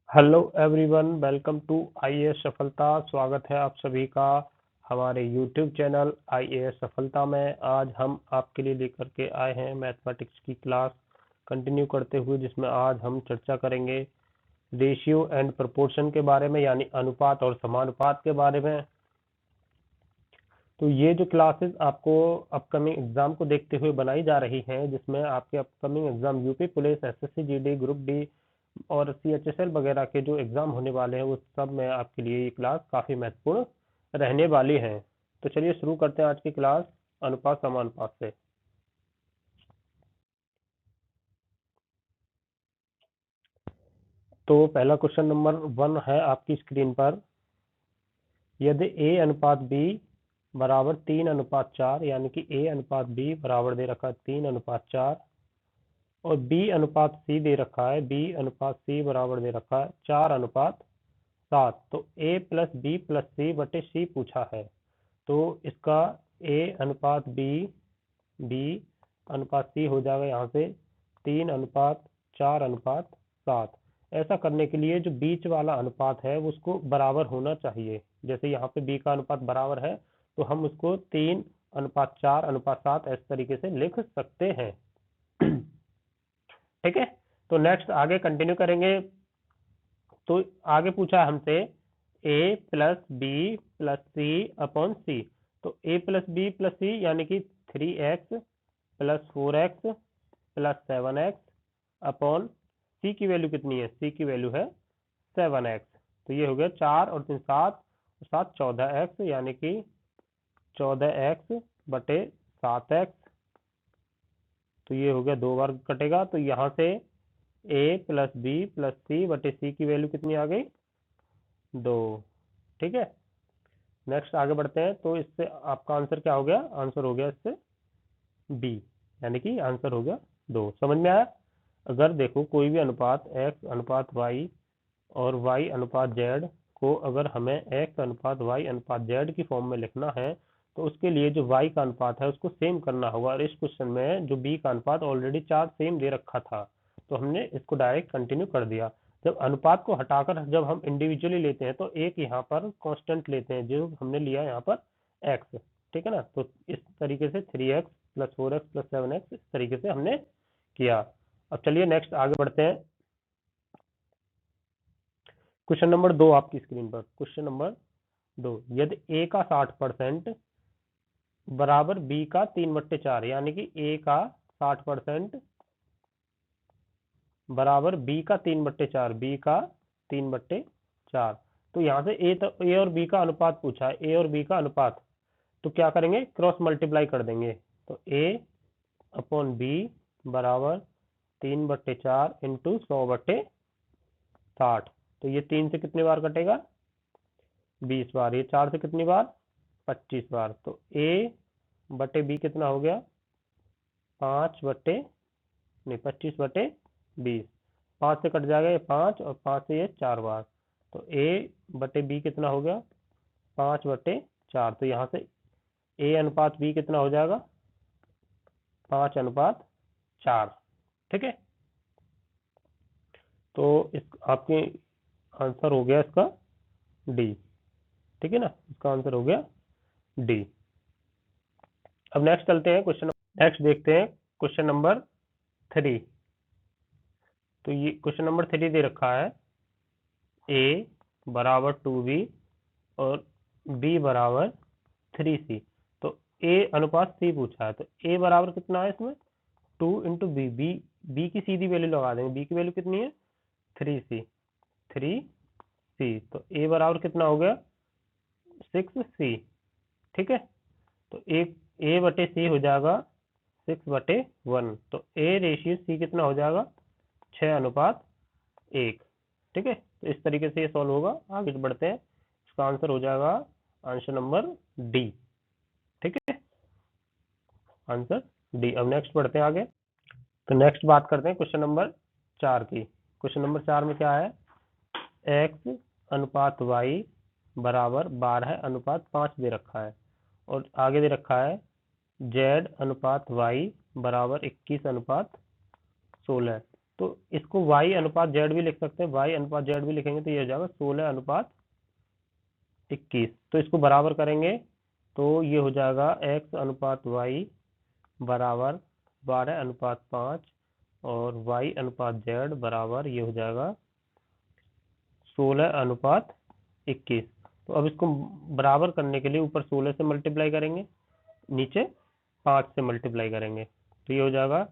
Hello everyone, welcome to IAS सफलता। स्वागत है आप सभी का हमारे यूट्यूब चैनल आईएएस सफलता में। आज हम आपके लिए लेकर के आए हैं मैथमेटिक्स की क्लास कंटिन्यू करते हुए, जिसमें आज हम चर्चा करेंगे रेशियो एंड प्रोपोर्शन के बारे में, यानी अनुपात और समानुपात के बारे में। तो ये जो क्लासेस आपको अपकमिंग एग्जाम को देखते हुए बनाई जा रही हैं, जिसमें आपके upcoming exam UP police, SSC GD, group D और सीएचएसएल वगैरह के जो एग्जाम होने वाले हैं, उस सब में आपके लिए ये क्लास काफी महत्वपूर्ण रहने वाली है। तो चलिए शुरू करते हैं आज की क्लास अनुपात समानुपात से। तो पहला क्वेश्चन नंबर 1 है आपकी स्क्रीन पर। यदि ए अनुपात बी बराबर 3:4, यानी कि ए अनुपात बी बराबर दे रखा है 3:4 और बी अनुपात सी दे रखा है, बी अनुपात सी बराबर दे रखा है 4:7, तो ए प्लस बी प्लस सी बटे सी पूछा है। तो इसका ए अनुपात बी, बी अनुपात सी हो जाएगा यहाँ से 3:4:7। ऐसा करने के लिए जो बीच वाला अनुपात है उसको बराबर होना चाहिए। जैसे यहाँ पे बी का अनुपात बराबर है, तो हम उसको 3:4:7 इस तरीके से लिख सकते हैं। ठीक है, तो नेक्स्ट आगे कंटिन्यू करेंगे। तो आगे पूछा है हमसे a plus B plus C upon C. तो a plus B plus C यानी कि 3x plus 4x plus 7x upon सी की वैल्यू कितनी है, सी की वैल्यू है 7x। तो ये हो गया 4 और 3 7, 7 14x, यानी कि 14x बटे 7x। तो ये हो गया 2 बार कटेगा, तो यहाँ से a प्लस बी प्लस सी बटे सी की वैल्यू कितनी आ गई, 2। ठीक है, नेक्स्ट आगे बढ़ते हैं। तो इससे आपका आंसर क्या हो गया, आंसर हो गया इससे बी, यानी कि आंसर हो गया 2। समझ में आया? अगर देखो कोई भी अनुपात x अनुपात y और y अनुपात z को अगर हमें x अनुपात y अनुपात z की फॉर्म में लिखना है, तो उसके लिए जो y का अनुपात है उसको सेम करना होगा। और इस क्वेश्चन में जो b का अनुपात ऑलरेडी 4 सेम दे रखा था, तो हमने इसको डायरेक्ट कंटिन्यू कर दिया। जब अनुपात को हटाकर जब हम इंडिविजुअली लेते हैं, तो एक यहाँ पर कांस्टेंट लेते हैं, जो हमने लिया यहाँ पर x। ठीक है ना, तो इस तरीके से 3x plus 4x plus 7x इस तरीके से हमने किया। अब चलिए नेक्स्ट आगे बढ़ते हैं। क्वेश्चन नंबर 2 आपकी स्क्रीन पर। क्वेश्चन नंबर 2, यदि a का 60% बराबर b का 3/4, यानी कि a का 60% बराबर b का 3/4, b का 3/4। तो यहाँ से a और b का अनुपात पूछा है, a और b का अनुपात। तो क्या करेंगे, क्रॉस मल्टीप्लाई कर देंगे। तो a अपॉन b बराबर 3/4 इंटू 100/60। तो ये 3 से कितनी बार कटेगा, 20 बार। ये 4 से कितनी बार, 25 बार। तो a बटे b कितना हो गया, 25/20। 5 से कट जाएगा ये 5, और 5 से ये 4 बार। तो a बटे b कितना हो गया, 5/4। तो यहाँ से a अनुपात b कितना हो जाएगा, 5:4। ठीक है, तो इस आपके आंसर हो गया इसका डी। ठीक है ना, इसका आंसर हो गया डी। अब नेक्स्ट चलते हैं क्वेश्चन, नेक्स्ट देखते हैं क्वेश्चन नंबर 3। तो ये क्वेश्चन नंबर 3 दे रखा है a बराबर 2b और b बराबर 3c। तो a अनुपात c पूछा है, तो a बराबर कितना है इसमें, 2 इंटू बी, बी की सीधी वैल्यू लगा देंगे। बी की वैल्यू कितनी है, 3c, 3c। तो a बराबर कितना हो गया, 6c। ठीक है, तो a बटे c हो जाएगा 6/1। तो a रेशियो c कितना हो जाएगा, 6:1। ठीक है, तो इस तरीके से ये सॉल्व होगा। आगे बढ़ते हैं, इसका आंसर हो जाएगा आंसर नंबर डी। ठीक है, आंसर डी। अब नेक्स्ट बढ़ते हैं आगे। तो नेक्स्ट बात करते हैं क्वेश्चन नंबर 4 की। क्वेश्चन नंबर 4 में क्या है, x अनुपात y बराबर 12:5 दे रखा है, और आगे दे रखा है z अनुपात y बराबर 21:16। तो इसको y अनुपात z भी लिख सकते हैं, y अनुपात z भी लिखेंगे तो ये हो जाएगा 16 अनुपात 21। तो इसको बराबर करेंगे तो ये हो जाएगा x अनुपात y बराबर 12 अनुपात 5 और y अनुपात z बराबर ये हो जाएगा 16 अनुपात 21। तो अब इसको बराबर करने के लिए ऊपर 16 से मल्टीप्लाई करेंगे, नीचे 5 से मल्टीप्लाई करेंगे, तो ये हो जाएगा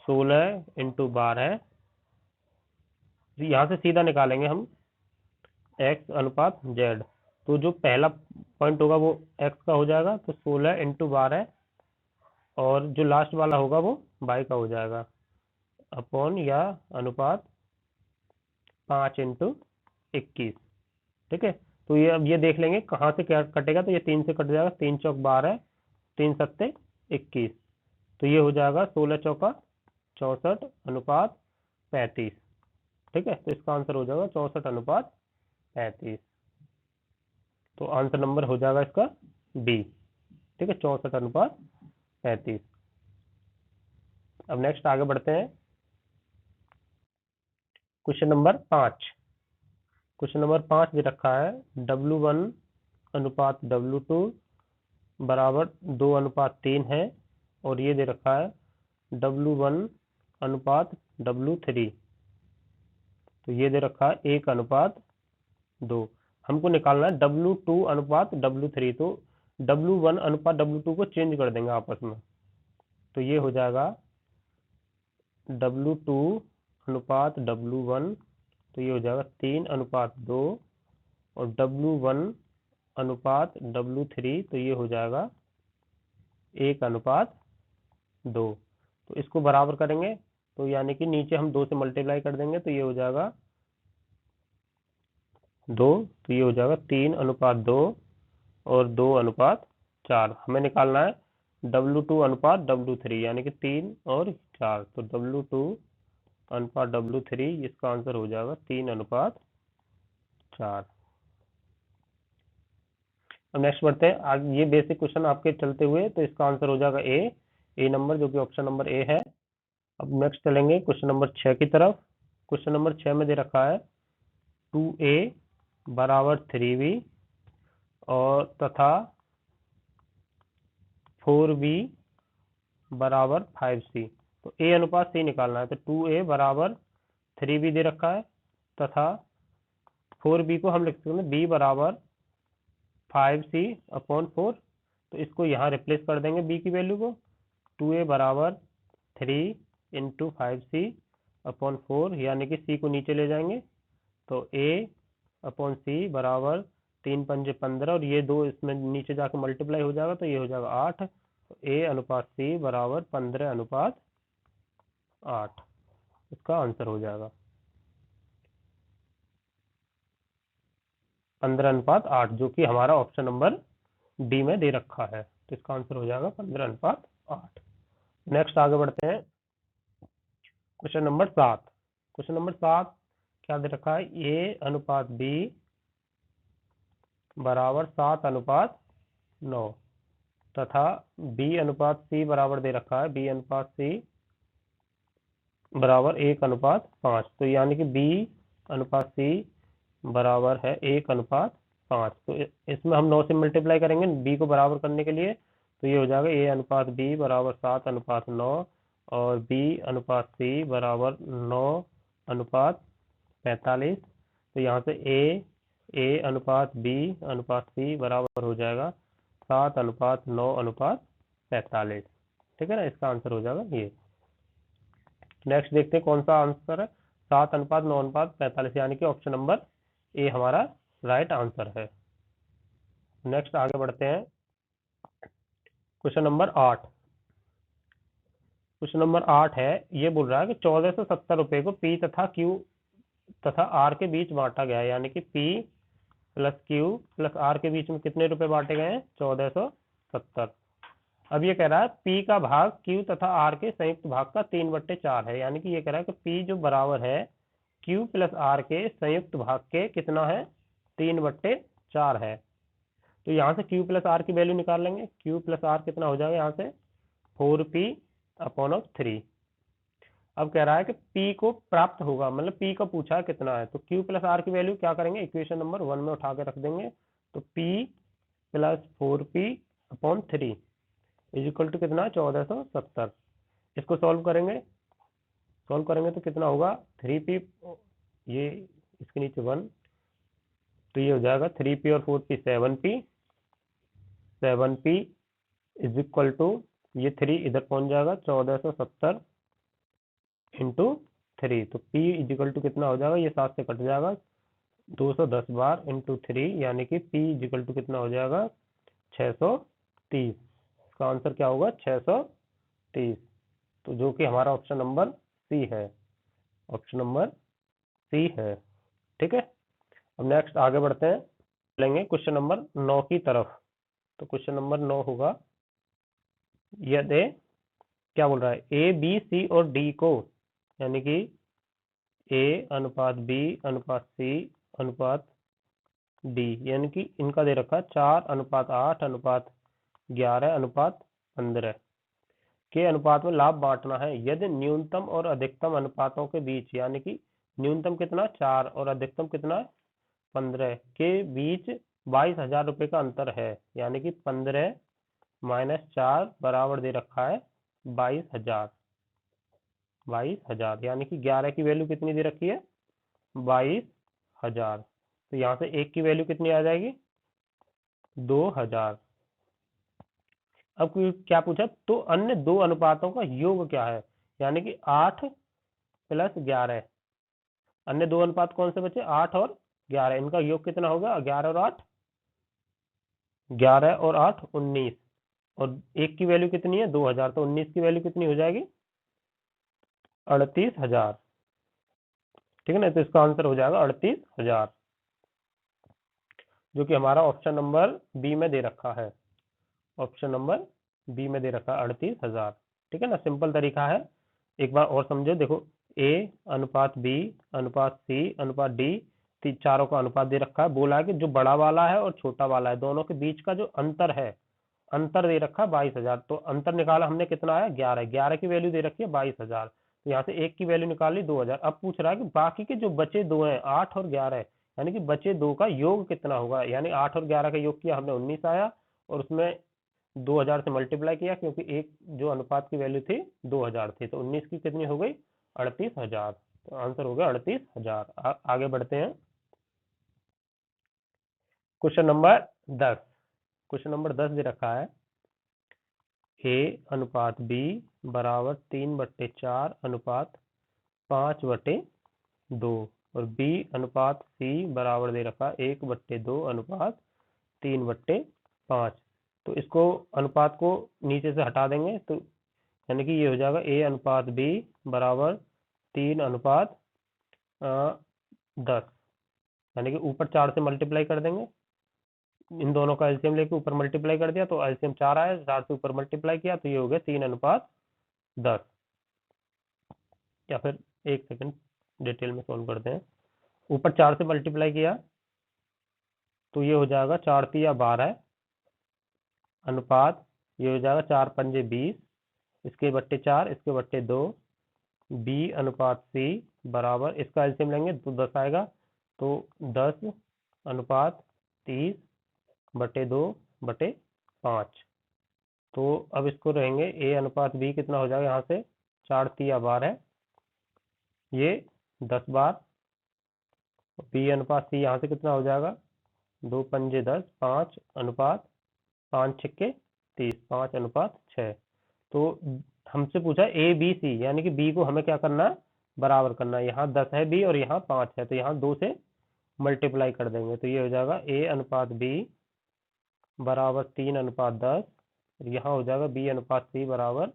16 इंटू 12। यहाँ से सीधा निकालेंगे हम x अनुपात z। तो जो पहला पॉइंट होगा वो x का हो जाएगा, तो 16 इंटू 12 और जो लास्ट वाला होगा वो y का हो जाएगा अपॉन या अनुपात 5 इंटू 21। ठीक है, तो ये अब ये देख लेंगे कहाँ से क्या कटेगा, तो ये 3 से कट जाएगा, 3 चौक 12, 3 सत्ते 21। तो ये हो जाएगा 16 चौका 64 अनुपात 35। ठीक है, तो इसका आंसर हो जाएगा 64 अनुपात 35। तो आंसर नंबर हो जाएगा इसका बी। ठीक है, 64 अनुपात 35। अब नेक्स्ट आगे बढ़ते हैं। Question number 5। क्वेश्चन नंबर 5 दे रखा है W1 अनुपात W2 बराबर 2 अनुपात 3 है, और ये दे रखा है W1 अनुपात W3, तो ये दे रखा है 1 अनुपात 2। हमको निकालना है W2 अनुपात W3, तो W1 अनुपात W2 को चेंज कर देंगे आपस में, तो ये हो जाएगा W2 अनुपात W1, तो ये हो जाएगा 3 अनुपात 2, और W1 अनुपात W3, तो ये हो जाएगा 1 अनुपात 2। तो इसको बराबर करेंगे तो यानी कि नीचे हम 2 से मल्टीप्लाई कर देंगे, तो ये हो जाएगा 2, तो ये हो जाएगा 3 अनुपात 2 और 2 अनुपात 4। हमें निकालना है W2 अनुपात W3 यानी कि 3 और 4, तो W2 अनुपात W3 इसका आंसर हो जाएगा 3 अनुपात 4। अब नेक्स्ट बढ़ते हैं आगे, ये बेसिक क्वेश्चन आपके चलते हुए, तो इसका आंसर हो जाएगा ए नंबर, जो कि ऑप्शन नंबर ए है। अब नेक्स्ट चलेंगे क्वेश्चन नंबर 6 की तरफ। क्वेश्चन नंबर 6 में दे रखा है 2a बराबर 3b और तथा 4b बराबर 5c। तो a अनुपात c निकालना है, तो 2a बराबर 3b दे रखा है तथा 4b को हम लिख सकते हैं b बराबर 5c अपॉन 4। तो इसको यहाँ रिप्लेस कर देंगे b की वैल्यू को, 2a बराबर 3 इंटू 5c अपॉन 4, यानी कि c को नीचे ले जाएंगे, तो a अपॉन c बराबर 3 पंजे 15, और ये 2 इसमें नीचे जाकर मल्टीप्लाई हो जाएगा, तो ये हो जाएगा 8। तो a अनुपात c बराबर 15 अनुपात 8 इसका आंसर हो जाएगा। 15 अनुपात 8 जो कि हमारा ऑप्शन नंबर डी में दे रखा है, तो इसका आंसर हो जाएगा 15 अनुपात 8। नेक्स्ट आगे बढ़ते हैं क्वेश्चन नंबर 7। क्वेश्चन नंबर 7 क्या दे रखा है, ए अनुपात बी बराबर 7 अनुपात 9 तथा बी अनुपात सी बराबर दे रखा है बी अनुपात सी बराबर 1 अनुपात 5। तो यानी कि बी अनुपात सी बराबर है 1 अनुपात 5। तो इसमें हम 9 से मल्टीप्लाई करेंगे बी को बराबर करने के लिए, तो ये हो जाएगा ए अनुपात बी बराबर 7 अनुपात 9 और बी अनुपात सी बराबर 9 अनुपात 45। तो यहाँ से ए अनुपात बी अनुपात सी बराबर हो जाएगा 7 अनुपात 9 अनुपात 45। ठीक है ना, इसका आंसर हो जाएगा ये। नेक्स्ट देखते हैं कौन सा आंसर है, 7 अनुपात 9 अनुपात 45, यानी कि ऑप्शन नंबर ए हमारा राइट आंसर है। नेक्स्ट आगे बढ़ते हैं क्वेश्चन नंबर 8। क्वेश्चन नंबर 8 है, ये बोल रहा है कि 1470 रुपए को पी तथा क्यू तथा आर के बीच बांटा गया है, यानी कि P plus Q plus R के बीच में कितने रुपए बांटे गए हैं, 1470। अब ये कह रहा है पी का भाग क्यू तथा आर के संयुक्त भाग का 3/4 है, यानी कि ये कह रहा है कि पी जो बराबर है क्यू प्लस आर के संयुक्त भाग के कितना है, 3/4 है। तो यहाँ से क्यू प्लस आर की वैल्यू निकाल लेंगे, क्यू प्लस आर कितना हो जाएगा यहाँ से 4p अपॉन ऑफ 3। अब कह रहा है कि P को प्राप्त होगा, मतलब P का पूछा है कितना है, तो Q प्लस R की वैल्यू क्या करेंगे, इक्वेशन नंबर 1 में उठा के रख देंगे। तो P plus 4P upon 3 is equal to कितना, 1470। इसको सॉल्व करेंगे तो कितना होगा, 3P, ये इसके नीचे 1, तो ये हो जाएगा 3P और 4P 7P is equal to, ये 3 इधर पहुंच जाएगा, 1470 इंटू 3, तो P इज इक्वल टू कितना हो जाएगा, ये 7 से कट जाएगा, 210 बार इंटू 3, यानी कि P इज इक्वल टू कितना हो जाएगा, 630। इसका आंसर क्या होगा, 630। तो जो कि हमारा ऑप्शन नंबर सी है, ऑप्शन नंबर सी है। ठीक है, अब नेक्स्ट आगे बढ़ते हैं, लेंगे क्वेश्चन नंबर 9 की तरफ। तो क्वेश्चन नंबर 9 होगा, यदि क्या बोल रहा है, ए बी सी और डी को, यानी कि ए अनुपात बी अनुपात सी अनुपात डी, यानी कि इनका दे रखा 4:8 अनुपात 11 अनुपात 15 के अनुपात में लाभ बांटना है। यदि न्यूनतम और अधिकतम अनुपातों के बीच, यानी कि न्यूनतम कितना 4 और अधिकतम कितना 15 के बीच 22,000 रुपये का अंतर है, यानी कि 15 माइनस 4 बराबर दे रखा है 22,000। 22,000 यानी कि 11 की वैल्यू कितनी दे रखी है, 22,000। तो यहाँ से एक की वैल्यू कितनी आ जाएगी, 2,000। अब क्या पूछा, तो अन्य दो अनुपातों का योग क्या है, यानी कि 8 प्लस 11। अन्य दो अनुपात कौन से बचे, 8 और 11, इनका योग कितना होगा, 11 और 8, 11 और 8 19, और एक की वैल्यू कितनी है, 2,000, तो 19 की वैल्यू कितनी हो जाएगी, 38,000। ठीक है ना, तो इसका आंसर हो जाएगा 38,000, जो कि हमारा ऑप्शन नंबर बी में दे रखा है, ऑप्शन नंबर बी में दे रखा है 38,000। ठीक है ना, सिंपल तरीका है, एक बार और समझो। देखो, ए अनुपात बी अनुपात सी अनुपात डी, चारों का अनुपात दे रखा है। बोला है कि जो बड़ा वाला है और छोटा वाला है, दोनों के बीच का जो अंतर है, अंतर दे रखा है 22,000, तो अंतर निकाला हमने, कितना आया 11, 11 की वैल्यू दे रखी है 22,000, तो यहाँ से एक की वैल्यू निकाली 2,000। अब पूछ रहा है कि बाकी के जो बचे दो हैं 8 और 11, यानी कि बचे दो का योग कितना होगा, यानी 8 और 11 का योग किया हमने 19 आया, और उसमें 2,000 से मल्टीप्लाई किया, क्योंकि एक जो अनुपात की वैल्यू थी 2,000 थी, तो 19 की कितनी हो गई, 38,000। तो आंसर हो गया 38,000। आगे बढ़ते हैं, क्वेश्चन नंबर 10। क्वेश्चन नंबर 10 दे रखा है, ए अनुपात बी बराबर 3/4 अनुपात 5/2, और बी अनुपात सी बराबर दे रखा 1/2 अनुपात 3/5। तो इसको अनुपात को नीचे से हटा देंगे, तो यानी कि ये हो जाएगा ए अनुपात बी बराबर 3:10, यानी कि ऊपर 4 से मल्टीप्लाई कर देंगे, इन दोनों का एलसीएम लेके ऊपर मल्टीप्लाई कर दिया, तो एलसीएम 4 आया, 4 से ऊपर मल्टीप्लाई किया, तो ये हो गया 3:10। या फिर एक सेकंड, डिटेल में सॉल्व करते हैं। ऊपर 4 से मल्टीप्लाई किया, तो ये हो जाएगा 4×3=12 अनुपात, ये हो जाएगा 4×5=20, इसके बट्टे 4, इसके बट्टे 2, बी अनुपात सी बराबर, इसका एलसीएम लेंगे तो 10 आएगा, तो 10/30/2/5। तो अब इसको रहेंगे ए अनुपात बी कितना हो जाएगा, यहाँ से 4×3=12, ये 10 बार, बी अनुपात सी यहाँ से कितना हो जाएगा, 2×5=10, 5:5 5×6 तो हमसे पूछा ए बी सी, यानी कि बी को हमें क्या करना है, बराबर करना है। यहाँ 10 है बी और यहाँ 5 है, तो यहाँ 2 से मल्टीप्लाई कर देंगे, तो ये हो जाएगा ए अनुपात बी बराबर 3:10, यहाँ हो जाएगा बी अनुपात सी बराबर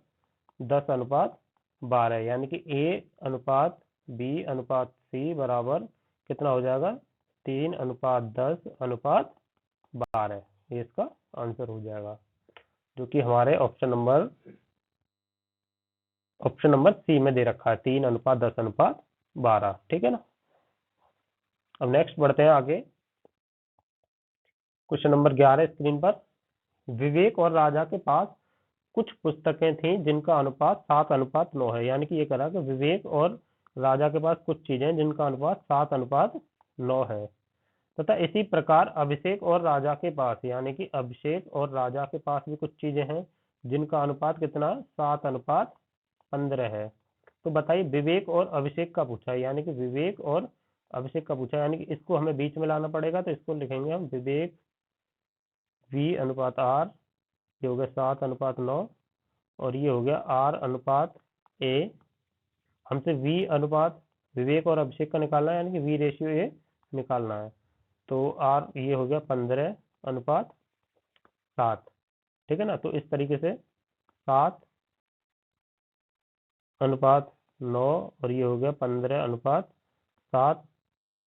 10:12, यानी कि ए अनुपात बी अनुपात सी बराबर कितना हो जाएगा, 3:10:12, ये इसका आंसर हो जाएगा, जो कि हमारे ऑप्शन नंबर सी में दे रखा है, 3:10:12। ठीक है ना, अब नेक्स्ट बढ़ते हैं आगे, क्वेश्चन नंबर 11 स्क्रीन पर। विवेक और राजा के पास कुछ पुस्तकें थी जिनका अनुपात 7:9 है, यानी कि ये कह रहा कि विवेक और राजा के पास कुछ चीजें जिनका अनुपात 7:9 है, तथा इसी प्रकार अभिषेक और राजा के पास, यानी कि अभिषेक और राजा के पास भी कुछ चीजें हैं जिनका अनुपात कितना 7:15 है। तो बताइए विवेक और अभिषेक का पूछा है, यानी कि विवेक और अभिषेक का पूछा है, यानी कि इसको हमें बीच में लाना पड़ेगा। तो इसको लिखेंगे हम विवेक V/R, ये हो गया 7:9, और ये हो गया R/A। हमसे विवेक और अभिषेक का निकालना है, यानी कि V/A निकालना है। तो R ये हो गया 15:7, ठीक है ना। तो इस तरीके से 7:9 और ये हो गया 15:7।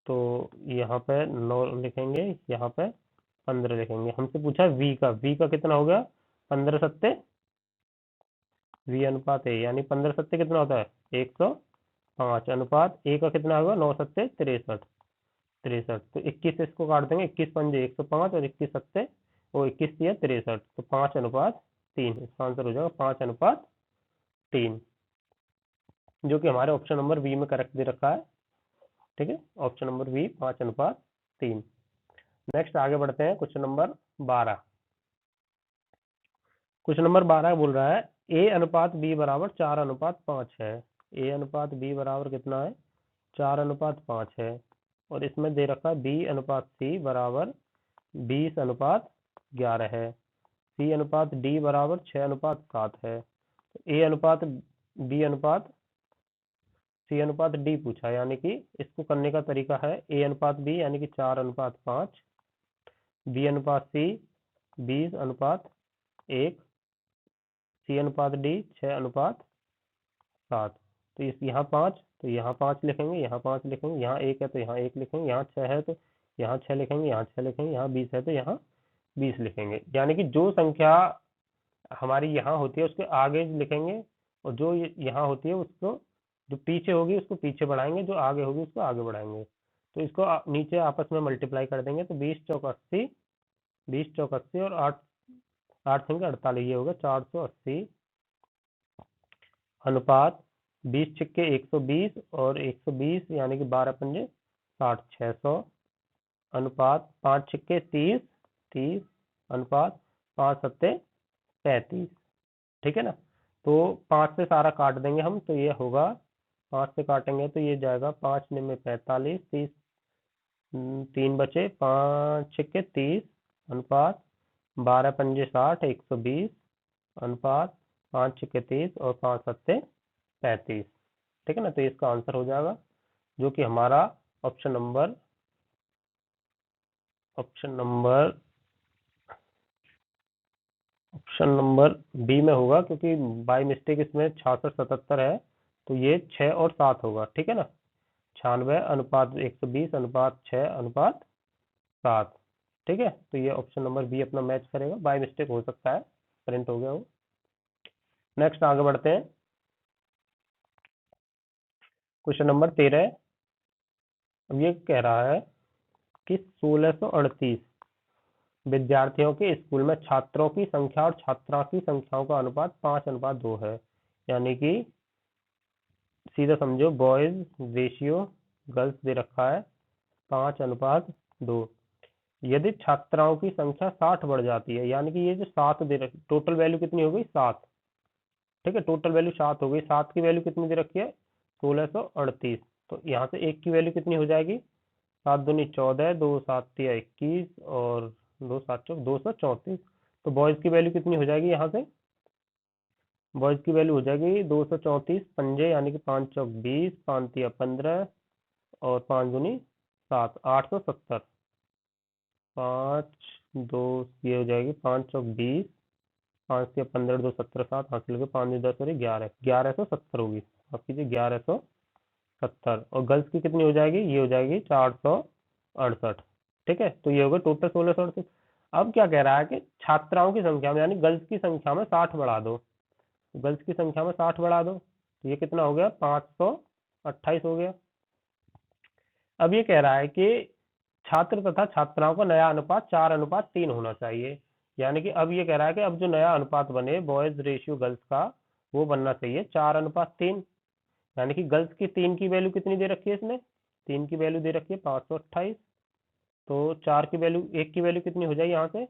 तो यहाँ पे 9 लिखेंगे, यहाँ पे 15 लिखेंगे। हमसे पूछा है V का कितना हो गया 15×7 V/A, यानी 15×7 कितना होता है 105, अनुपात A का कितना होगा 9×7 63। तो 21 से इसको काट देंगे, 21×5 105 और 21×7 वो 21 या 63, तो 5:3 इसका आंसर हो जाएगा 5:3, जो कि हमारे ऑप्शन नंबर बी में करेक्ट दे रखा है। ठीक है, ऑप्शन नंबर बी 5:3। नेक्स्ट आगे बढ़ते हैं, क्वेश्चन नंबर 12। क्वेश्चन नंबर 12 बोल रहा है A/B बराबर 4:5 है। A/B बराबर कितना है 4:5 है, और इसमें दे रखा है B/C बराबर 20:11 है। C/D बराबर 6:7 है। A/B/C/D पूछा, यानी कि इसको करने का तरीका है A/B यानी कि 4:5, B/C 20:1, C/D 6:7। तो इस यहाँ 5, तो यहाँ 5 लिखेंगे, यहाँ 5 लिखेंगे, यहाँ 1 है तो यहाँ 1 लिखेंगे, यहाँ 6 है तो यहाँ 6 लिखेंगे, यहाँ 6 लिखेंगे, यहाँ 20 है तो यहाँ 20 लिखेंगे। यानी कि जो संख्या हमारी यहाँ होती है उसके आगे लिखेंगे, और जो यहाँ होती है उसको, जो पीछे होगी उसको पीछे बढ़ाएंगे, जो आगे होगी उसको आगे बढ़ाएंगे। तो इसको नीचे आपस में मल्टीप्लाई कर देंगे, तो 20×4 = 80 और 8×8 = 48, ये होगा 480, अनुपात 20×6 120 और 120 यानी कि 12×5 = 600, अनुपात 5×6 30, अनुपात 5×7 35। ठीक है ना। तो 5 से सारा काट देंगे हम, तो ये होगा 5 से काटेंगे तो ये जाएगा 5×9 = 45, 30 3 बचे, 5×6 30, अनुपात 12×5 = 60 120, अनुपात 5×6 30 और 5×7 35। ठीक है ना। तो इसका आंसर हो जाएगा, जो कि हमारा ऑप्शन नंबर बी में होगा, क्योंकि बाय मिस्टेक इसमें 66-77 है, तो ये 6 और 7 होगा। ठीक है ना, 96:120 अनुपात 6:7। ठीक है, तो ये ऑप्शन नंबर बी अपना मैच करेगा। बाय मिस्टेक हो सकता है, प्रिंट हो गया हो। नेक्स्ट आगे बढ़ते हैं, क्वेश्चन नंबर 13। अब ये कह रहा है कि 1638 विद्यार्थियों के स्कूल में छात्रों की संख्या और छात्रा की संख्याओं का अनुपात 5:2 है, यानी कि सीधा समझो बॉयज रेशियो गर्ल्स दे रखा है 5:2। यदि छात्राओं की संख्या 60 बढ़ जाती है, यानी कि ये जो 7 दे रखी, टोटल वैल्यू कितनी हो गई 7। ठीक है, टोटल वैल्यू 7 हो गई। 7 की वैल्यू कितनी दे रखी है 1638। तो यहाँ से 1 की वैल्यू कितनी हो जाएगी 7 दूनी 14, 2 7 या 21 और 2 7 चौक 234। तो बॉयज की वैल्यू कितनी हो जाएगी, यहाँ से बॉयज की वैल्यू हो जाएगी 234 पंजे, यानी कि 5 चौक 20, 5 या 15 और 5 दूनी 7, 870। 5 2 ये हो जाएगी 5 चौक 20, 5 या 15 2 17 7 हासिल के 5 10 और 1170 होगी। आप कीजिए 1170, और गर्ल्स की कितनी हो जाएगी, ये हो जाएगी 468। ठीक है, तो ये होगा टोटल 1638। अब क्या कह रहा है कि छात्राओं की संख्या में, यानी गर्ल्स की संख्या में 60 बढ़ा दो, गर्ल्स की संख्या में 60 बढ़ा दो, तो ये कितना हो गया 528 हो गया। अब ये कह रहा है कि छात्र तथा छात्राओं का नया अनुपात 4:3 होना चाहिए, यानी कि अब ये कह रहा है कि अब जो नया अनुपात बने बॉयज रेशियो गर्ल्स का, वो बनना चाहिए 4:3। यानी कि गर्ल्स की 3 की वैल्यू कितनी दे रखी है इसमें, 3 की वैल्यू दे रखी है 528। तो 4 की वैल्यू, 1 की वैल्यू कितनी हो जाएगी यहाँ से,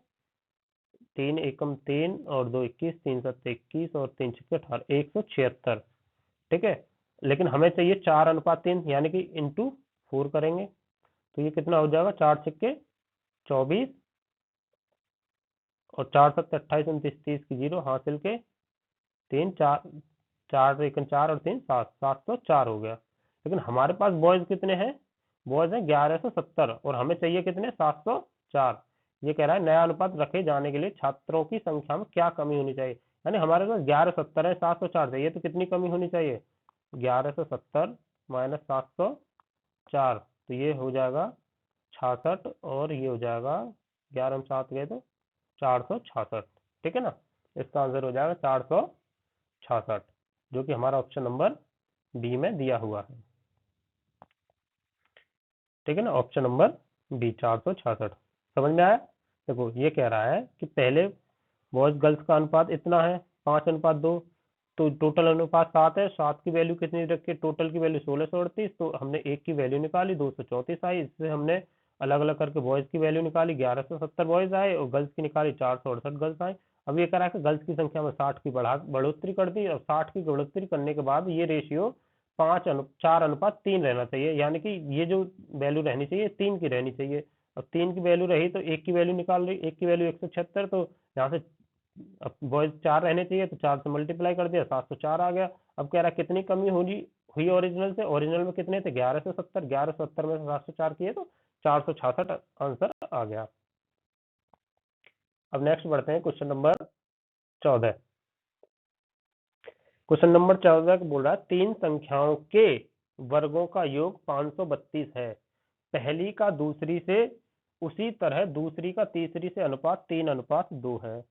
3 एकम 3 और 2 21, 3 7 21 और 3 6 18, 176। ठीक है, लेकिन हमें चाहिए 4:3, यानी कि इंटू 4 करेंगे तो ये कितना हो जाएगा, 4 छक्के 24 और 4 7 28 29 30 की 0 हासिल के 3 4 4 एकम 4 और 3 7, 704 हो गया। लेकिन हमारे पास बॉयज कितने हैं, बॉयज हैं 1170 और हमें चाहिए कितने, 704। ये कह रहा है नया अनुपात रखे जाने के लिए छात्रों की संख्या में क्या कमी होनी चाहिए। यानी हमारे पास 1170 है, 704 चाहिए, तो कितनी कमी होनी चाहिए, 1170 माइनस 704, तो ये हो जाएगा 66 और ये हो जाएगा 11 में 7 गए तो 466। ठीक है ना, इसका आंसर हो जाएगा 466, जो कि हमारा ऑप्शन नंबर बी में दिया हुआ है। ठीक है ना, ऑप्शन नंबर बी 466। समझ में आया। देखो ये कह रहा है कि पहले बॉयज गर्ल्स का अनुपात इतना है 5:2, तो टोटल अनुपात 7 है, 7 की वैल्यू कितनी रखी, टोटल की वैल्यू 1638, तो हमने 1 की वैल्यू निकाली 234 आई, इससे हमने अलग अलग करके बॉयज की वैल्यू निकाली, 1170 बॉयज आए और गर्ल्स की निकाली 468 गर्ल्स आए। अब ये कह रहा है कि गर्ल्स की संख्या में 60 की बढ़ोतरी कर दी और 60 की बढ़ोतरी करने के बाद ये रेशियो 4:3 रहना चाहिए, यानी कि ये जो वैल्यू रहनी चाहिए 3 की रहनी चाहिए। अब 3 की वैल्यू रही तो 1 की वैल्यू निकाल रही, 1 की वैल्यू 176, तो यहाँ से अब बॉयज 4 रहने चाहिए तो 4 से मल्टीप्लाई कर दिया, 704 आ गया। अब कह रहा है कितनी कमी होगी हुई ओरिजिनल से, ओरिजिनल में कितने थे 1170, 1170 में से 704 किए तो 466 आंसर आ गया। अब नेक्स्ट बढ़ते हैं क्वेश्चन नंबर 14। क्वेश्चन नंबर 14 बोल रहा है 3 संख्याओं के वर्गों का योग 532 है, पहली का दूसरी से उसी तरह दूसरी का तीसरी से अनुपात 3:2 है।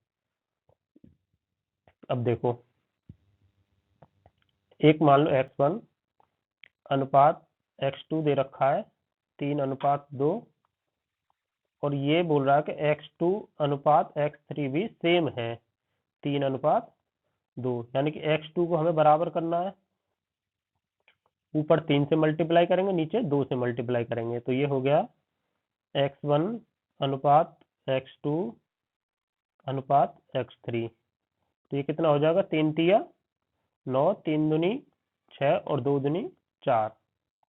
अब देखो, एक मान लो x1 अनुपात x2 दे रखा है 3:2, और ये बोल रहा है कि x2 अनुपात x3 भी सेम है 3:2, यानी कि x2 को हमें बराबर करना है, ऊपर 3 से मल्टीप्लाई करेंगे नीचे 2 से मल्टीप्लाई करेंगे, तो ये हो गया x1 अनुपात x2 अनुपात x3, तो ये कितना हो जाएगा, 3 तिया 9, 3 दूनी 6 और 2 दूनी 4।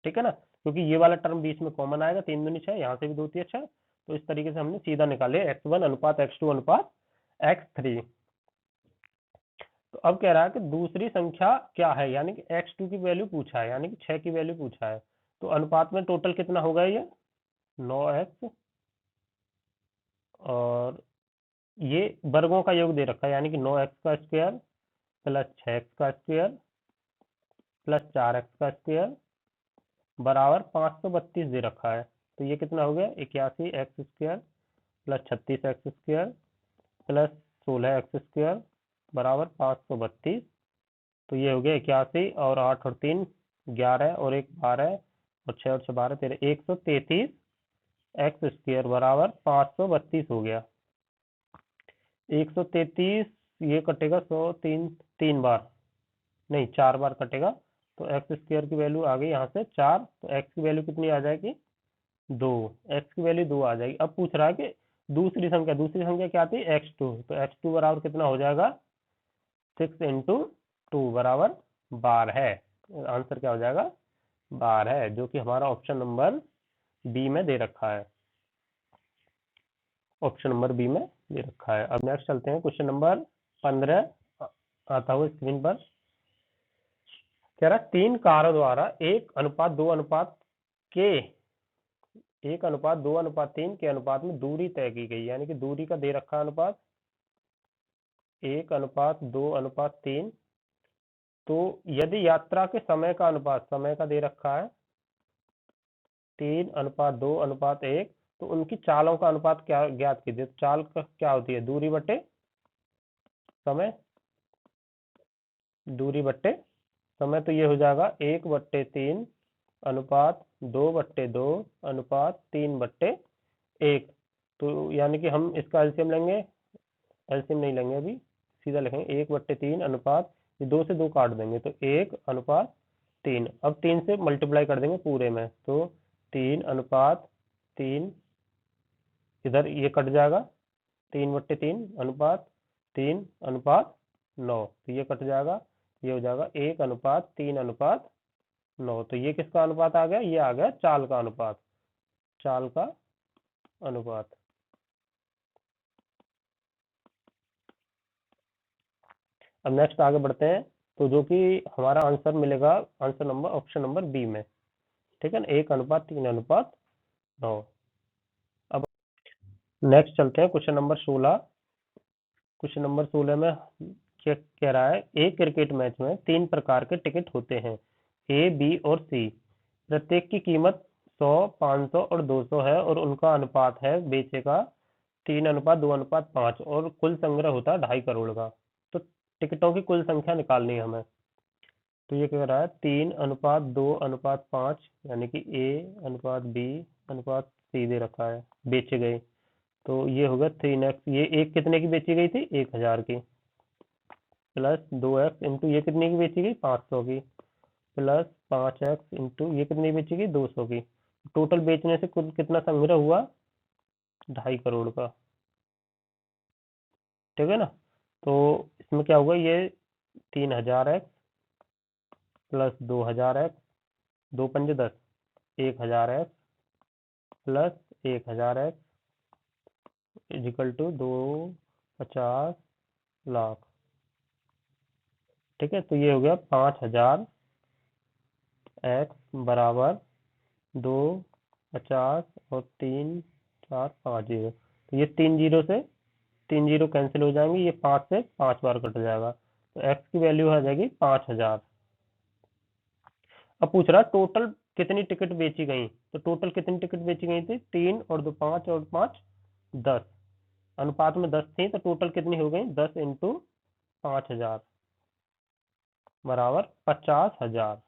ठीक है ना, क्योंकि ये वाला टर्म बीच में कॉमन आएगा, 3 दूनी 6, यहाँ से भी 2 तिया 6, तो इस तरीके से हमने सीधा निकाले x1 अनुपात x2 अनुपात x3। तो अब कह रहा है कि दूसरी संख्या क्या है, यानी कि x2 की वैल्यू पूछा है, यानी कि 6 की वैल्यू पूछा है, तो अनुपात में टोटल कितना होगा, ये 9x और ये वर्गों का योग दे रखा है, यानी कि 9x का स्क्वायर प्लस 6x का स्क्वायर प्लस 4x का स्क्वायर बराबर 532 दे रखा है, तो ये कितना हो गया, 81x square plus 36x square plus 16x square बराबर 532, तो ये हो गया 81 और 8 और 3 11 और 1 12 और 6 और 6 12 13, 133 एक्स स्क्वायर बराबर 532 हो गया। 133 ये कटेगा 100 तीन बार, नहीं 4 बार कटेगा, तो एक्स स्क्वायर की वैल्यू आ गई यहाँ से 4, तो एक्स की वैल्यू कितनी आ जाएगी 2, एक्स की वैल्यू 2 आ जाएगी। अब पूछ रहा है कि दूसरी संख्या क्या थी x2, तो x2 बराबर कितना हो जाएगा 6 इंटू 2 बराबर 12 है, आंसर क्या हो जाएगा 12 है, जो कि हमारा ऑप्शन नंबर बी में दे रखा है, ऑप्शन नंबर बी में दे रखा है। अब नेक्स्ट चलते हैं क्वेश्चन नंबर 15 आता हुआ स्क्रीन पर। कह रहा 3 कारों द्वारा 1:2:3 के अनुपात में दूरी तय की गई, यानी कि दूरी का दे रखा अनुपात 1:2:3, तो यदि यात्रा के समय का अनुपात, समय का दे रखा है 3:2:1, तो उनकी चालों का अनुपात क्या ज्ञात कीजिए। चाल का क्या होती है, दूरी बटे समय, दूरी बटे समय, तो ये हो जाएगा 1/3 अनुपात 2/2 अनुपात 3/1, तो यानी कि हम इसका एलसीएम लेंगे एलसीएम नहीं लेंगे अभी, सीधा लिखेंगे 1/3 अनुपात, ये 2 से 2 काट देंगे तो 1/3। अब 3 से मल्टीप्लाई कर देंगे पूरे में, तो 3/3, इधर ये कट जाएगा 3/3 अनुपात 3/9, तो ये कट जाएगा, ये हो जाएगा 1/3/9। तो ये किसका अनुपात आ गया? ये आ गया चाल का अनुपात, चाल का अनुपात। अब नेक्स्ट आगे बढ़ते हैं, तो जो कि हमारा आंसर मिलेगा, answer number option number B में, ठीक है ना, 1/3/9। अब नेक्स्ट चलते हैं क्वेश्चन नंबर 16। क्वेश्चन नंबर 16 में क्या कह रहा है, एक क्रिकेट मैच में 3 प्रकार के टिकट होते हैं, ए, बी और सी। प्रत्येक की कीमत 100, 500 और 200 है और उनका अनुपात है बेचे का 3:2:5 और कुल संग्रह होता है 2.5 करोड़ का। तो टिकटों की कुल संख्या निकालनी है हमें। तो ये कह रहा है 3:2:5, यानी कि A/B/C दे रखा है, बेचे गए। तो ये होगा 3x, ये एक कितने की बेची गई थी? 1000 की, प्लस 2x इंटू ये कितने की बेची गई? 500 की, प्लस 5x इंटू ये कितनी बेची गई? 200 की। टोटल बेचने से कुल कितना संग्रह हुआ? 2.5 करोड़ का, ठीक है ना। तो इसमें क्या होगा, ये 3000x प्लस 2000x, 2 पंजे 10, 1000x plus 1000x is equal to 250 lakh, ठीक है। तो ये हो गया 5000 x बराबर 250 और 3,4,5 0। तो ये 3 जीरो से 3 जीरो कैंसिल हो जाएंगे, ये 5 से 5 बार कट जाएगा, तो x की वैल्यू आ जाएगी 5000। अब पूछ रहा टोटल कितनी टिकट बेची गई, तो टोटल कितनी टिकट बेची गई थी? 3 और 2 5 और 5 10, अनुपात में 10 थी, तो टोटल कितनी हो गई? 10 इंटू 5000 बराबर 50,000।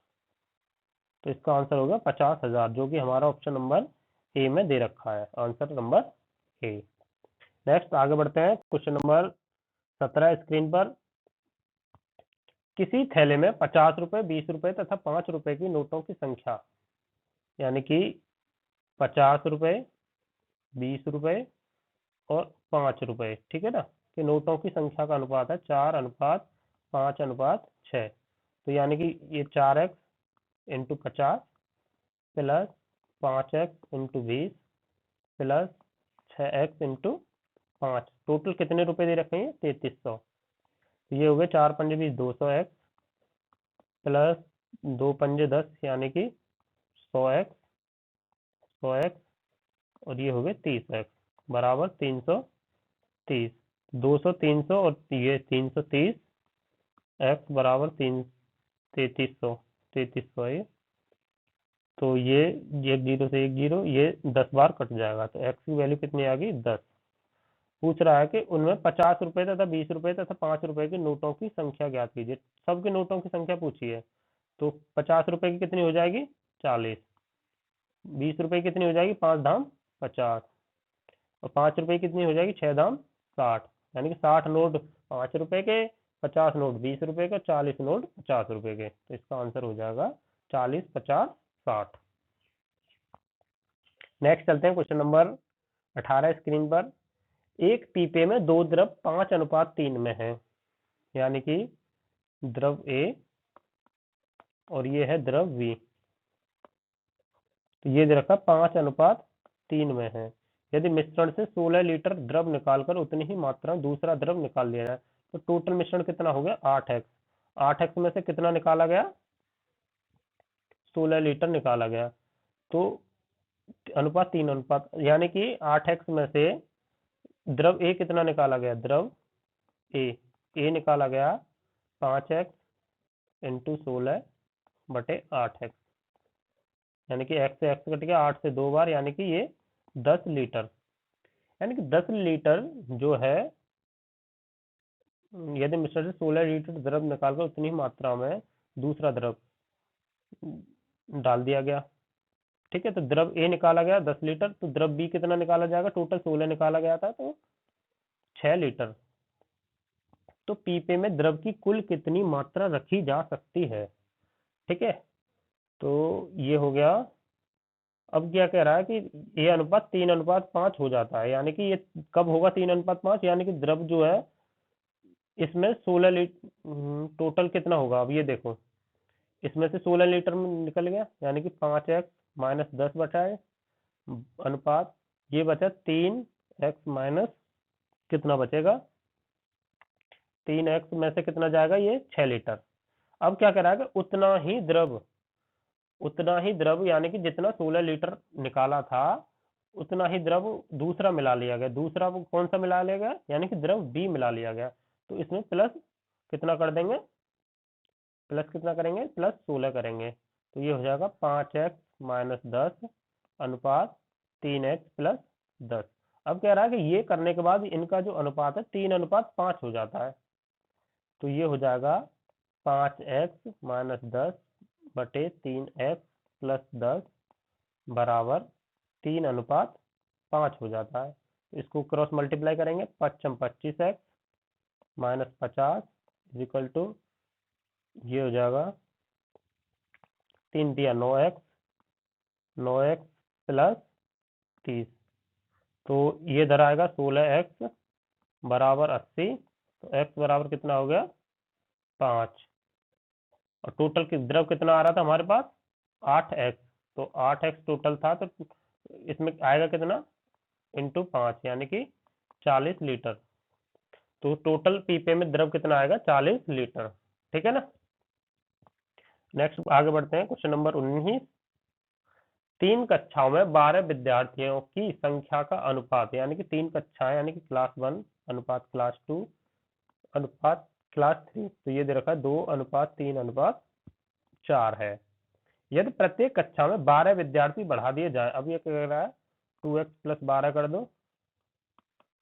तो इसका आंसर होगा 50,000, जो कि हमारा ऑप्शन नंबर ए में दे रखा है, आंसर नंबर ए। नेक्स्ट आगे बढ़ते हैं, क्वेश्चन नंबर 17 स्क्रीन पर। किसी थैले में 50 रुपए, 20 रुपए तथा 5 रुपए की नोटों की संख्या, यानी कि 50 रुपए, 20 रुपए और 5 रुपए, ठीक है ना, कि नोटों की संख्या का अनुपात है 4:5:6। तो यानी कि ये 4x into 50 plus 5x into 20 plus 6x into 5, total कितने रुपए दे रखे हैं? 3300। तो ये हो गए 4 पंजे 20, 200x प्लस 2 पंजे 10, यानी कि 100x, 100x और ये हो गए 30x बराबर 330। 200 300 और ये 330, x बराबर 3300, 3300 है। तो ये 1 जीरो से 1 जीरो, ये 10 बार कट जाएगा, तो x की वैल्यू कितनी आ गई? 10। पूछ रहा है कि उनमें 50 रुपए तथा 20 रुपए तथा 5 रुपए के नोटों की संख्या ज्ञात कीजिए। सबके नोटों की संख्या पूछी है, तो 50 रुपए की कितनी हो जाएगी? 40। 20 रुपए की कितनी हो जाएगी? 5 धाम 50, और 5 रुपए की कितनी हो जाएगी? 6 धाम 60, यानी कि 60 नोट 5 रुपए के, 50 नोट 20 रुपए के, 40 नोट 50 रुपए के। तो इसका आंसर हो जाएगा 40, 50, 60। नेक्स्ट चलते हैं क्वेश्चन नंबर 18 स्क्रीन पर। एक पीपे में 2 द्रव 5:3 में है, यानी कि द्रव ए और ये है द्रव बी। तो ये दे रखा 5:3 में है। यदि मिश्रण से 16 लीटर द्रव निकालकर उतनी ही मात्रा में दूसरा द्रव निकाल लिया जाए, तो टोटल मिश्रण कितना हो गया? 8x। 8x में से कितना निकाला गया? 16 लीटर निकाला गया, तो अनुपात 3 अनुपात, यानी कि 8x में से द्रव ए कितना निकाला गया? द्रव ए निकाला गया 5x इंटू 16/8x, यानी कि x से x कट गया, 8 से 2 बार, यानी कि ये 10 लीटर। यानी कि 10 लीटर जो है, यदि मिश्रण से 16 लीटर द्रव निकालकर उतनी ही मात्रा में दूसरा द्रव डाल दिया गया, ठीक है। तो द्रव ए निकाला गया 10 लीटर, तो द्रव बी कितना निकाला जाएगा? टोटल 16 निकाला गया था, तो 6 लीटर। तो पीपे में द्रव की कुल कितनी मात्रा रखी जा सकती है। ठीक है, तो ये हो गया। अब क्या कह रहा है कि ये अनुपात 3:5 हो जाता है, यानी कि ये कब होगा 3:5, यानी कि द्रव जो है इसमें 16 लीटर टोटल कितना होगा। अब ये देखो, इसमें से 16 लीटर में निकल गया, यानी कि 5x-10 बचा है अनुपात, ये बचा 3x- कितना बचेगा, 3x में से कितना जाएगा, ये 6 लीटर। अब क्या कह रहा है कि उतना ही द्रव यानी कि जितना 16 लीटर निकाला था उतना ही द्रव दूसरा मिला लिया गया। दूसरा वो कौन सा मिला लिया गया, यानी कि द्रव बी मिला लिया गया। तो इसमें प्लस कितना कर देंगे, प्लस कितना करेंगे, प्लस 16 करेंगे। तो ये हो जाएगा 5x-10 अनुपात 3x+10। अब कह रहा है कि ये करने के बाद इनका जो अनुपात है 3:5 हो जाता है। तो ये हो जाएगा 5x-10/3x+10 बराबर 3:5 हो जाता है। तो इसको क्रॉस मल्टीप्लाई करेंगे, 5×25x-50 इक्वल टू, ये हो जाएगा 3×9x, 9x+30। तो ये इधर आएगा 16x बराबर 80। तो x बराबर कितना हो गया, 5। और टोटल द्रव कितना आ रहा था हमारे पास, 8x। तो 8x टोटल था, तो इसमें आएगा कितना, इंटू 5, यानी कि 40 लीटर। तो टोटल पीपे में द्रव कितना आएगा, 40 लीटर। ठीक है ना। नेक्स्ट आगे बढ़ते हैं, क्वेश्चन नंबर 19। 3 कक्षाओं में 12 विद्यार्थियों की संख्या का अनुपात, यानी कि 3 कक्षाएं, यानी कि क्लास 1 अनुपात क्लास 2 अनुपात क्लास 3, तो ये दे रखा है 2:3:4 है। यदि प्रत्येक कक्षा में 12 विद्यार्थी बढ़ा दिए जाए, अब ये कह रहा है 2x+12 कर दो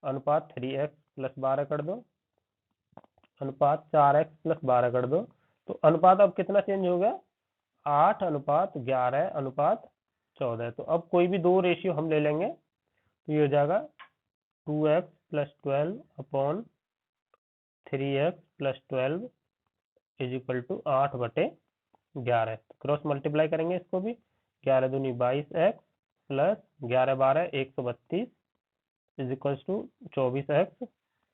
अनुपात 3x+12 कर दो अनुपात 4x+12 कर दो। तो अनुपात अब कितना चेंज हो गया, 8:11:14। तो अब कोई भी दो रेशियो हम ले लेंगे, तो ये हो जाएगा 2x+12/3x+12 is equal to 8/11। Cross multiply करेंगे इसको भी, 11×2 22x plus 11×12 132 is equal to 24x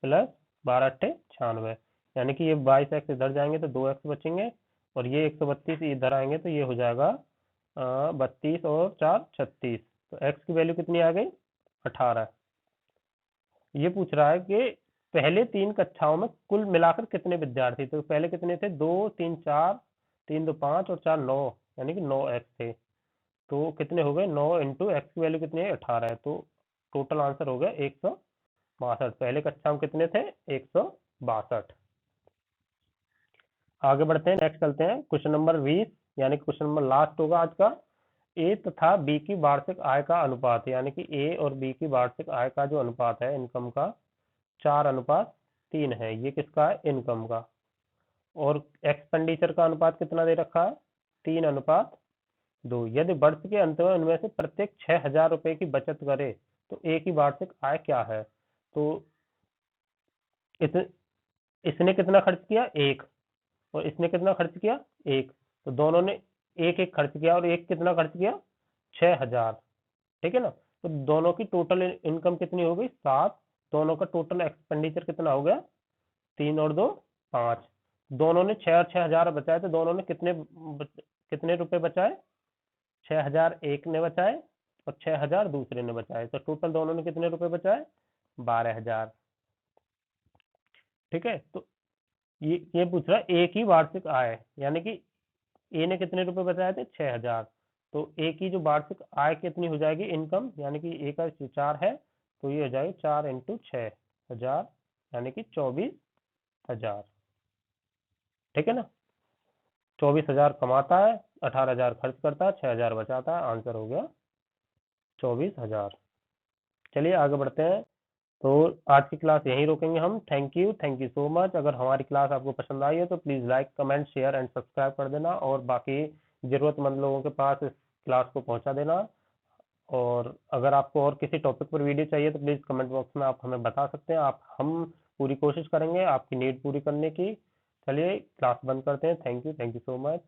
plus 12×8 96। यानी कि ये 22x इधर जाएंगे तो 2x बचेंगे, और ये 132 इधर आएंगे तो ये हो जाएगा 32 और 4 36। तो x की वैल्यू कितनी आ गई, 18। ये पूछ रहा है कि पहले 3 कक्षाओं में कुल मिलाकर कितने विद्यार्थी, तो पहले कितने थे, 2 3 4, 3 2 5 और 4 9, यानी कि 9x थे। तो कितने हो गए, 9 इंटू एक्स की वैल्यू कितनी है, 18 है। तो टोटल आंसर हो गया 162। पहले कक्षा में कितने थे, 162। आगे बढ़ते हैं, नेक्स्ट चलते हैं क्वेश्चन नंबर 20, यानी क्वेश्चन नंबर लास्ट होगा आज का। ए तथा बी की वार्षिक आय का अनुपात, यानी कि ए और बी की वार्षिक आय का जो अनुपात है इनकम का 4:3 है। ये किसका है, इनकम का। और एक्सपेंडिचर का अनुपात कितना दे रखा है, 3:2। यदि वर्ष के अंत में उनमें से प्रत्येक 6,000 रुपए की बचत करे तो ए की वार्षिक आय क्या है। तो इस इसने कितना खर्च किया, 1, और इसने कितना खर्च किया, 1। तो दोनों ने एक एक खर्च किया, और एक कितना खर्च किया, 6,000। ठीक है ना। तो दोनों की टोटल इनकम कितनी हो गई, 7। दोनों का टोटल एक्सपेंडिचर कितना हो गया, 3 और 2 5। दोनों ने 6 और 6,000 बचाए, तो दोनों ने कितने रुपए बचाए, 6,000 एक ने बचाए और 6,000 दूसरे ने बचाए। तो टोटल दोनों ने कितने रुपए बचाए, 12,000। ठीक है। तो ये पूछ रहा है ए की वार्षिक आय, यानी कि ए ने कितने रुपए बचाए थे, 6,000। तो ए की जो वार्षिक आय कितनी हो जाएगी, इनकम, यानी कि ए का 4 है, तो ये हो जाएगी 4 इंटू 6,000, यानी कि 24,000। ठीक है ना। 24,000 कमाता है, 18,000 खर्च करता है, 6,000 बचाता है। आंसर हो गया 24,000। चलिए आगे बढ़ते हैं। तो आज की क्लास यहीं रोकेंगे हम। Thank you so much. अगर हमारी क्लास आपको पसंद आई है तो please like comment share and subscribe कर देना, और बाकी ज़रूरतमंद लोगों के पास इस क्लास को पहुंचा देना। और अगर आपको और किसी टॉपिक पर वीडियो चाहिए तो प्लीज़ कमेंट बॉक्स में आप हमें बता सकते हैं। हम पूरी कोशिश करेंगे आपकी नीड पूरी करने की। चलिए क्लास बंद करते हैं। Thank you so much.